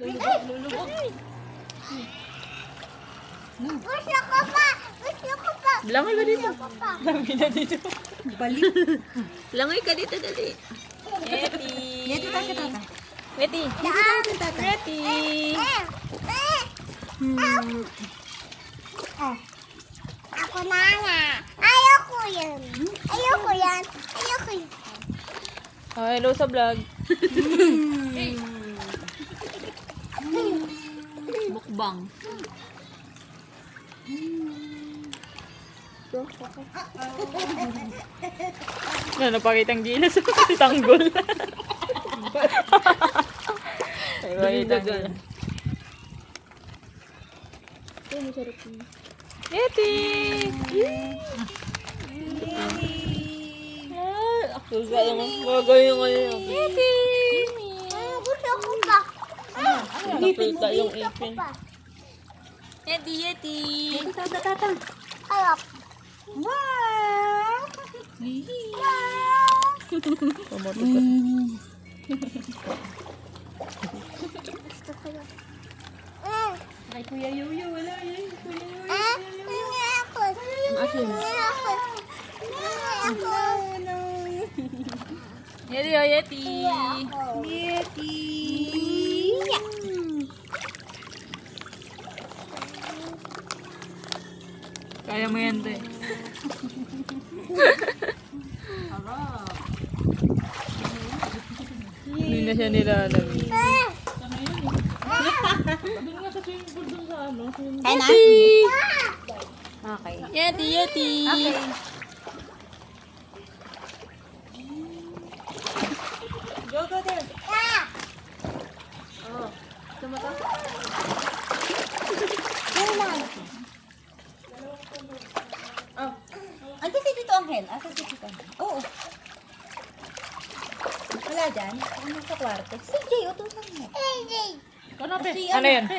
Lulubog. Gusto ko pa! Gusto ko pa! Langoy ka dito. Gusto ko pa! Dami na dito. Balik. Langoy ka dito, dali. Yeti. Yan, tata, tata. Yeti. Daan. Tata. Yeti. Ako na nga. Ayoko yan. Ayoko yan. Ayoko yan. Oh, hello sa vlog. Mukbang. Napakitang gilas. Tanggol. Napakitang gilas. Yeti! Ako gagawin ko yun. Yeti! Gusto ko pa. Nakita yung ipin. Yeti, Yeti. Tata, tata. Ayoko. Wow! Pumoto ka. Gusto ko yan. Ay, Kuya Yuyo, wala yan. Kuya Yuyo. Ayoko. Ayoko. Ayoko. No. Yeti, oh, Yeti. Yeti. Kaya mo yan, te. Hindi na siya nilalamig. Kaya na? Okay. Yeti, Yeti. Okay. Go, go there. Oh. Tumata? Yan lang. Oh. Ante si Tito Angel. Asa si Tito Angel? Oo. Wala dyan? Ano sa kwarto? Si Jay, utusan mo. Hey, Ano yan?